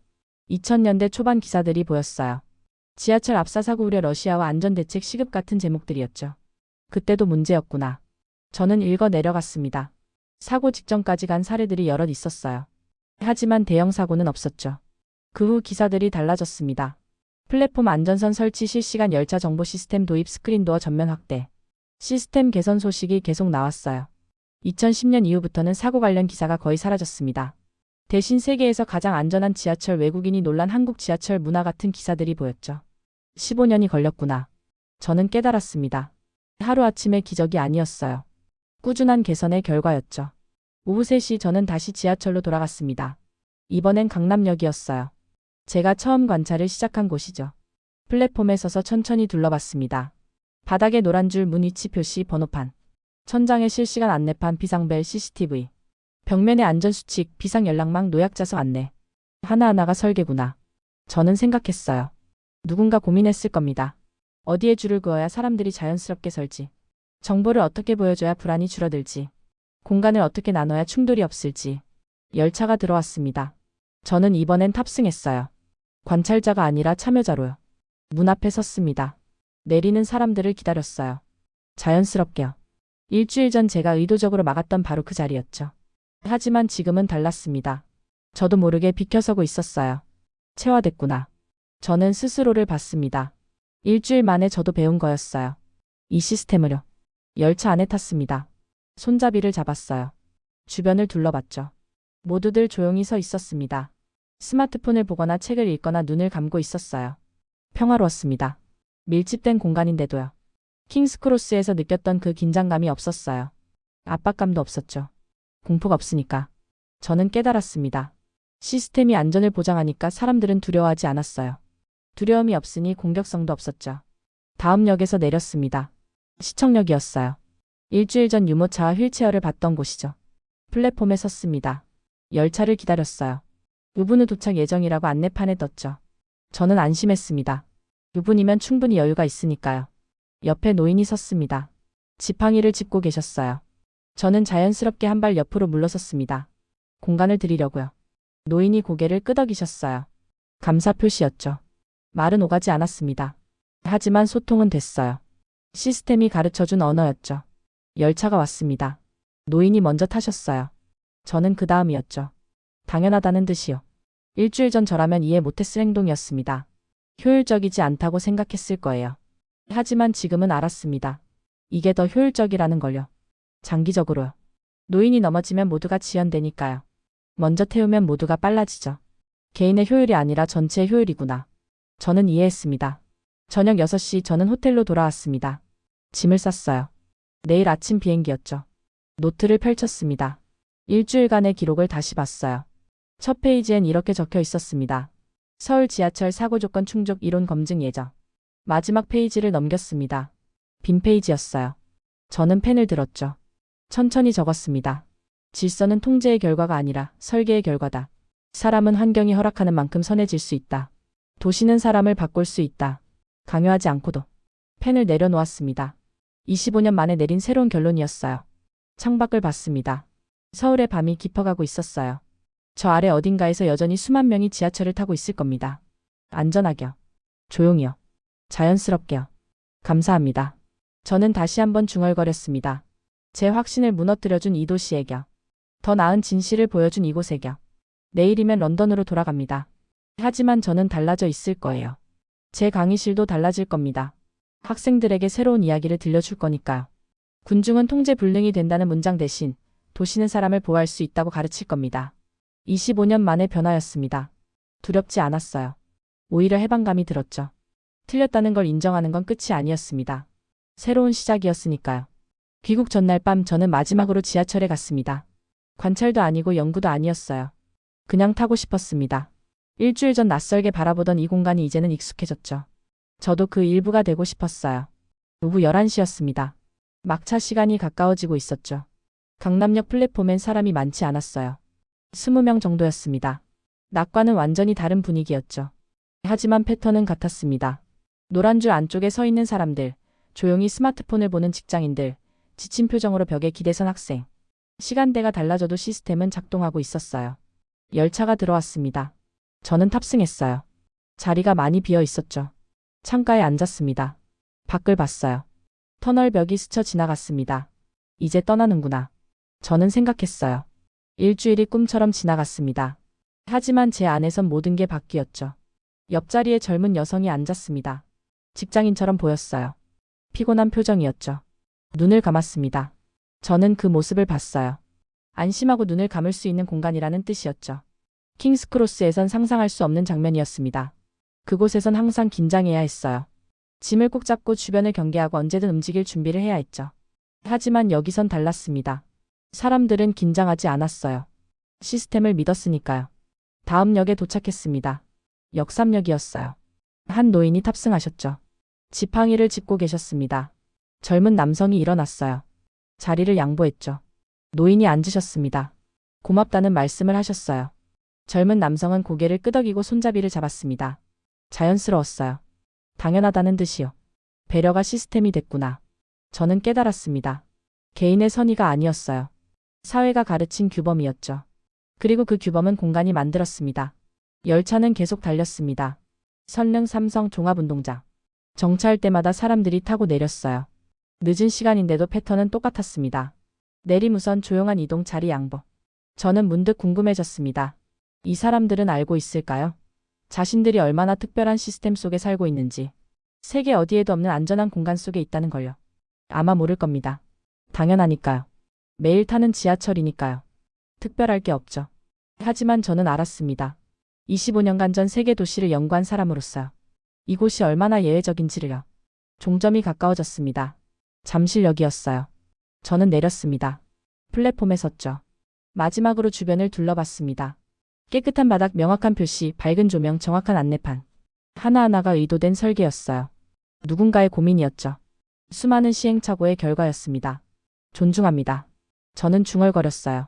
[SPEAKER 1] 2000년대 초반 기사들이 보였어요. 지하철 압사 사고 우려 러시아와 안전대책 시급 같은 제목들이었죠. 그때도 문제였구나. 저는 읽어 내려갔습니다. 사고 직전까지 간 사례들이 여럿 있었어요. 하지만 대형 사고는 없었죠. 그 후 기사들이 달라졌습니다. 플랫폼 안전선 설치 실시간 열차 정보 시스템 도입 스크린도어 전면 확대. 시스템 개선 소식이 계속 나왔어요. 2010년 이후부터는 사고 관련 기사가 거의 사라졌습니다. 대신 세계에서 가장 안전한 지하철 외국인이 놀란 한국 지하철 문화 같은 기사들이 보였죠. 15년이 걸렸구나. 저는 깨달았습니다. 하루아침의 기적이 아니었어요. 꾸준한 개선의 결과였죠. 오후 3시 저는 다시 지하철로 돌아갔습니다. 이번엔 강남역이었어요. 제가 처음 관찰을 시작한 곳이죠. 플랫폼에 서서 천천히 둘러봤습니다. 바닥에 노란 줄 문 위치 표시 번호판, 천장에 실시간 안내판 비상벨 CCTV, 벽면에 안전수칙 비상연락망 노약자석 안내. 하나하나가 설계구나. 저는 생각했어요. 누군가 고민했을 겁니다. 어디에 줄을 그어야 사람들이 자연스럽게 설지. 정보를 어떻게 보여줘야 불안이 줄어들지. 공간을 어떻게 나눠야 충돌이 없을지. 열차가 들어왔습니다. 저는 이번엔 탑승했어요. 관찰자가 아니라 참여자로요. 문 앞에 섰습니다. 내리는 사람들을 기다렸어요. 자연스럽게요. 일주일 전 제가 의도적으로 막았던 바로 그 자리였죠. 하지만 지금은 달랐습니다. 저도 모르게 비켜서고 있었어요. 체화됐구나. 저는 스스로를 봤습니다. 일주일 만에 저도 배운 거였어요. 이 시스템을요. 열차 안에 탔습니다. 손잡이를 잡았어요. 주변을 둘러봤죠. 모두들 조용히 서 있었습니다. 스마트폰을 보거나 책을 읽거나 눈을 감고 있었어요. 평화로웠습니다. 밀집된 공간인데도요. 킹스크로스에서 느꼈던 그 긴장감이 없었어요. 압박감도 없었죠. 공포가 없으니까. 저는 깨달았습니다. 시스템이 안전을 보장하니까 사람들은 두려워하지 않았어요. 두려움이 없으니 공격성도 없었죠. 다음 역에서 내렸습니다. 시청역이었어요. 일주일 전 유모차와 휠체어를 봤던 곳이죠. 플랫폼에 섰습니다. 열차를 기다렸어요. 5분 후 도착 예정이라고 안내판에 떴죠. 저는 안심했습니다. 5분이면 충분히 여유가 있으니까요. 옆에 노인이 섰습니다. 지팡이를 짚고 계셨어요. 저는 자연스럽게 한 발 옆으로 물러섰습니다. 공간을 드리려고요. 노인이 고개를 끄덕이셨어요. 감사 표시였죠. 말은 오가지 않았습니다. 하지만 소통은 됐어요. 시스템이 가르쳐준 언어였죠. 열차가 왔습니다. 노인이 먼저 타셨어요. 저는 그 다음이었죠. 당연하다는 듯이요. 일주일 전 저라면 이해 못했을 행동이었습니다. 효율적이지 않다고 생각했을 거예요. 하지만 지금은 알았습니다. 이게 더 효율적이라는 걸요. 장기적으로요. 노인이 넘어지면 모두가 지연되니까요. 먼저 태우면 모두가 빨라지죠. 개인의 효율이 아니라 전체의 효율이구나. 저는 이해했습니다. 저녁 6시 저는 호텔로 돌아왔습니다. 짐을 쌌어요. 내일 아침 비행기였죠. 노트를 펼쳤습니다. 일주일간의 기록을 다시 봤어요. 첫 페이지엔 이렇게 적혀 있었습니다. 서울 지하철 사고 조건 충족 이론 검증 예정. 마지막 페이지를 넘겼습니다. 빈 페이지였어요. 저는 펜을 들었죠. 천천히 적었습니다. 질서는 통제의 결과가 아니라 설계의 결과다. 사람은 환경이 허락하는 만큼 선해질 수 있다. 도시는 사람을 바꿀 수 있다. 강요하지 않고도. 펜을 내려놓았습니다. 25년 만에 내린 새로운 결론이었어요. 창밖을 봤습니다. 서울의 밤이 깊어가고 있었어요. 저 아래 어딘가에서 여전히 수만 명이 지하철을 타고 있을 겁니다. 안전하게요. 조용히요. 자연스럽게요. 감사합니다. 저는 다시 한번 중얼거렸습니다. 제 확신을 무너뜨려준 이 도시에게요. 더 나은 진실을 보여준 이곳에게요. 내일이면 런던으로 돌아갑니다. 하지만 저는 달라져 있을 거예요. 제 강의실도 달라질 겁니다. 학생들에게 새로운 이야기를 들려줄 거니까요. 군중은 통제 불능이 된다는 문장 대신 도시는 사람을 보호할 수 있다고 가르칠 겁니다. 25년 만의 변화였습니다. 두렵지 않았어요. 오히려 해방감이 들었죠. 틀렸다는 걸 인정하는 건 끝이 아니었습니다. 새로운 시작이었으니까요. 귀국 전날 밤 저는 마지막으로 지하철에 갔습니다. 관찰도 아니고 연구도 아니었어요. 그냥 타고 싶었습니다. 일주일 전 낯설게 바라보던 이 공간이 이제는 익숙해졌죠. 저도 그 일부가 되고 싶었어요. 오후 11시였습니다. 막차 시간이 가까워지고 있었죠. 강남역 플랫폼엔 사람이 많지 않았어요. 20명 정도였습니다. 낮과는 완전히 다른 분위기였죠. 하지만 패턴은 같았습니다. 노란 줄 안쪽에 서 있는 사람들, 조용히 스마트폰을 보는 직장인들, 지친 표정으로 벽에 기대선 학생. 시간대가 달라져도 시스템은 작동하고 있었어요. 열차가 들어왔습니다. 저는 탑승했어요. 자리가 많이 비어 있었죠. 창가에 앉았습니다. 밖을 봤어요. 터널 벽이 스쳐 지나갔습니다. 이제 떠나는구나. 저는 생각했어요. 일주일이 꿈처럼 지나갔습니다. 하지만 제 안에선 모든 게 바뀌었죠. 옆자리에 젊은 여성이 앉았습니다. 직장인처럼 보였어요. 피곤한 표정이었죠. 눈을 감았습니다. 저는 그 모습을 봤어요. 안심하고 눈을 감을 수 있는 공간이라는 뜻이었죠. 킹스크로스에선 상상할 수 없는 장면이었습니다. 그곳에선 항상 긴장해야 했어요. 짐을 꼭 잡고 주변을 경계하고 언제든 움직일 준비를 해야 했죠. 하지만 여기선 달랐습니다. 사람들은 긴장하지 않았어요. 시스템을 믿었으니까요. 다음 역에 도착했습니다. 역삼역이었어요. 한 노인이 탑승하셨죠. 지팡이를 짚고 계셨습니다. 젊은 남성이 일어났어요. 자리를 양보했죠. 노인이 앉으셨습니다. 고맙다는 말씀을 하셨어요. 젊은 남성은 고개를 끄덕이고 손잡이를 잡았습니다. 자연스러웠어요. 당연하다는 듯이요. 배려가 시스템이 됐구나. 저는 깨달았습니다. 개인의 선의가 아니었어요. 사회가 가르친 규범이었죠. 그리고 그 규범은 공간이 만들었습니다. 열차는 계속 달렸습니다. 선릉 삼성 종합운동장. 정차할 때마다 사람들이 타고 내렸어요. 늦은 시간인데도 패턴은 똑같았습니다. 내리무선 조용한 이동 자리 양보. 저는 문득 궁금해졌습니다. 이 사람들은 알고 있을까요? 자신들이 얼마나 특별한 시스템 속에 살고 있는지. 세계 어디에도 없는 안전한 공간 속에 있다는 걸요. 아마 모를 겁니다. 당연하니까요. 매일 타는 지하철이니까요. 특별할 게 없죠. 하지만 저는 알았습니다. 25년간 전 세계 도시를 연구한 사람으로서요. 이곳이 얼마나 예외적인지를요. 종점이 가까워졌습니다. 잠실역이었어요. 저는 내렸습니다. 플랫폼에 섰죠. 마지막으로 주변을 둘러봤습니다. 깨끗한 바닥, 명확한 표시, 밝은 조명, 정확한 안내판. 하나하나가 의도된 설계였어요. 누군가의 고민이었죠. 수많은 시행착오의 결과였습니다. 존중합니다. 저는 중얼거렸어요.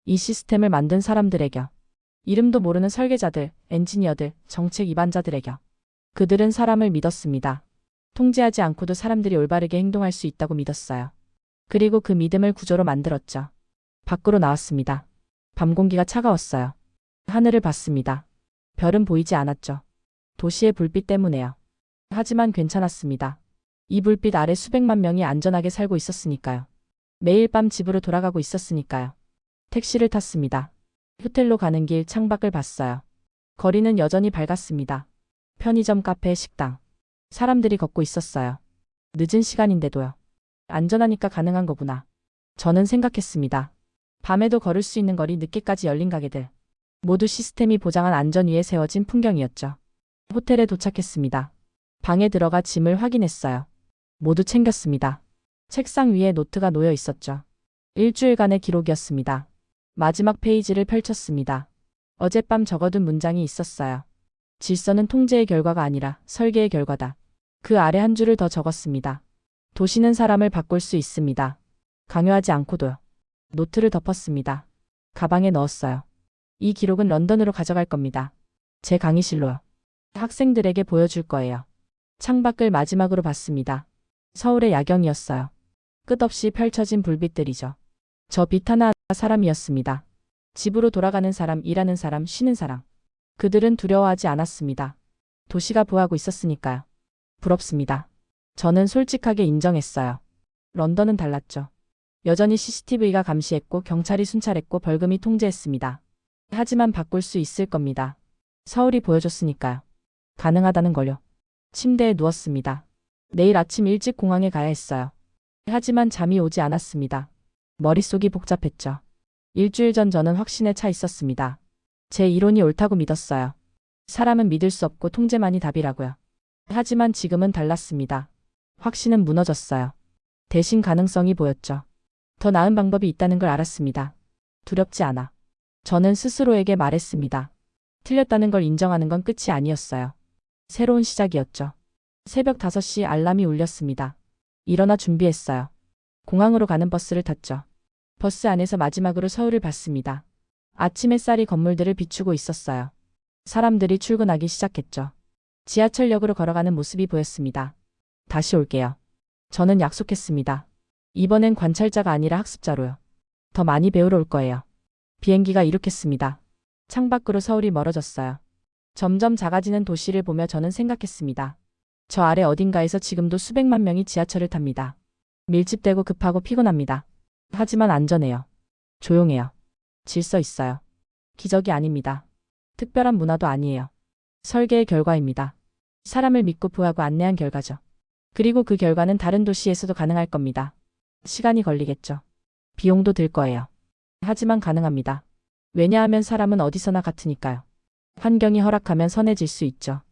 [SPEAKER 1] 이 시스템을 만든 사람들에게. 이름도 모르는 설계자들, 엔지니어들, 정책 위반자들에게. 그들은 사람을 믿었습니다. 통제하지 않고도 사람들이 올바르게 행동할 수 있다고 믿었어요. 그리고 그 믿음을 구조로 만들었죠. 밖으로 나왔습니다. 밤 공기가 차가웠어요. 하늘을 봤습니다. 별은 보이지 않았죠. 도시의 불빛 때문에요. 하지만 괜찮았습니다. 이 불빛 아래 수백만 명이 안전하게 살고 있었으니까요. 매일 밤 집으로 돌아가고 있었으니까요. 택시를 탔습니다. 호텔로 가는 길 창밖을 봤어요. 거리는 여전히 밝았습니다. 편의점, 카페, 식당. 사람들이 걷고 있었어요. 늦은 시간인데도요. 안전하니까 가능한 거구나. 저는 생각했습니다. 밤에도 걸을 수 있는 거리, 늦게까지 열린 가게들. 모두 시스템이 보장한 안전 위에 세워진 풍경이었죠. 호텔에 도착했습니다. 방에 들어가 짐을 확인했어요. 모두 챙겼습니다. 책상 위에 노트가 놓여 있었죠. 일주일간의 기록이었습니다. 마지막 페이지를 펼쳤습니다. 어젯밤 적어둔 문장이 있었어요. 질서는 통제의 결과가 아니라 설계의 결과다. 그 아래 한 줄을 더 적었습니다. 도시는 사람을 바꿀 수 있습니다. 강요하지 않고도요. 노트를 덮었습니다. 가방에 넣었어요. 이 기록은 런던으로 가져갈 겁니다. 제 강의실로요. 학생들에게 보여줄 거예요. 창밖을 마지막으로 봤습니다. 서울의 야경이었어요. 끝없이 펼쳐진 불빛들이죠. 저 빛 하나 사람이었습니다. 집으로 돌아가는 사람, 일하는 사람, 쉬는 사람. 그들은 두려워하지 않았습니다. 도시가 보호하고 있었으니까요. 부럽습니다. 저는 솔직하게 인정했어요. 런던은 달랐죠. 여전히 CCTV가 감시했고 경찰이 순찰했고 벌금이 통제했습니다. 하지만 바꿀 수 있을 겁니다. 서울이 보여줬으니까요. 가능하다는 걸요. 침대에 누웠습니다. 내일 아침 일찍 공항에 가야 했어요. 하지만 잠이 오지 않았습니다. 머릿속이 복잡했죠. 일주일 전 저는 확신에 차 있었습니다. 제 이론이 옳다고 믿었어요. 사람은 믿을 수 없고 통제만이 답이라고요. 하지만 지금은 달랐습니다. 확신은 무너졌어요. 대신 가능성이 보였죠. 더 나은 방법이 있다는 걸 알았습니다. 두렵지 않아. 저는 스스로에게 말했습니다. 틀렸다는 걸 인정하는 건 끝이 아니었어요. 새로운 시작이었죠. 새벽 5시 알람이 울렸습니다. 일어나 준비했어요. 공항으로 가는 버스를 탔죠. 버스 안에서 마지막으로 서울을 봤습니다. 아침 햇살이 건물들을 비추고 있었어요. 사람들이 출근하기 시작했죠. 지하철역으로 걸어가는 모습이 보였습니다. 다시 올게요. 저는 약속했습니다. 이번엔 관찰자가 아니라 학습자로요. 더 많이 배우러 올 거예요. 비행기가 이륙했습니다. 창밖으로 서울이 멀어졌어요. 점점 작아지는 도시를 보며 저는 생각했습니다. 저 아래 어딘가에서 지금도 수백만 명이 지하철을 탑니다. 밀집되고 급하고 피곤합니다. 하지만 안전해요. 조용해요. 질서 있어요. 기적이 아닙니다. 특별한 문화도 아니에요. 설계의 결과입니다. 사람을 믿고 부하고 안내한 결과죠. 그리고 그 결과는 다른 도시에서도 가능할 겁니다. 시간이 걸리겠죠. 비용도 들 거예요. 하지만 가능합니다. 왜냐하면 사람은 어디서나 같으니까요. 환경이 허락하면 선해질 수 있죠.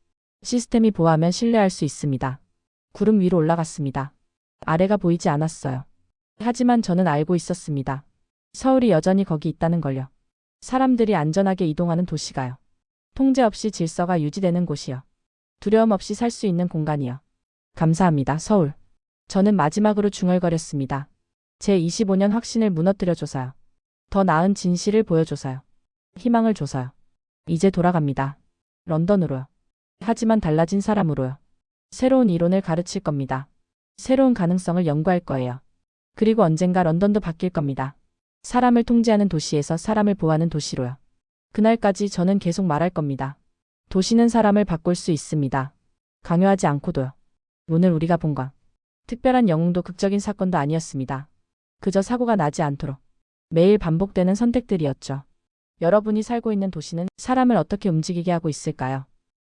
[SPEAKER 1] 시스템이 보호하면 신뢰할 수 있습니다. 구름 위로 올라갔습니다. 아래가 보이지 않았어요. 하지만 저는 알고 있었습니다. 서울이 여전히 거기 있다는 걸요. 사람들이 안전하게 이동하는 도시가요. 통제 없이 질서가 유지되는 곳이요. 두려움 없이 살 수 있는 공간이요. 감사합니다, 서울. 저는 마지막으로 중얼거렸습니다. 제 25년 확신을 무너뜨려줘서요. 더 나은 진실을 보여줘서요. 희망을 줘서요. 이제 돌아갑니다. 런던으로요. 하지만 달라진 사람으로요. 새로운 이론을 가르칠 겁니다. 새로운 가능성을 연구할 거예요. 그리고 언젠가 런던도 바뀔 겁니다. 사람을 통제하는 도시에서 사람을 보호하는 도시로요. 그날까지 저는 계속 말할 겁니다. 도시는 사람을 바꿀 수 있습니다. 강요하지 않고도요. 오늘 우리가 본 건 특별한 영웅도 극적인 사건도 아니었습니다. 그저 사고가 나지 않도록 매일 반복되는 선택들이었죠. 여러분이 살고 있는 도시는 사람을 어떻게 움직이게 하고 있을까요?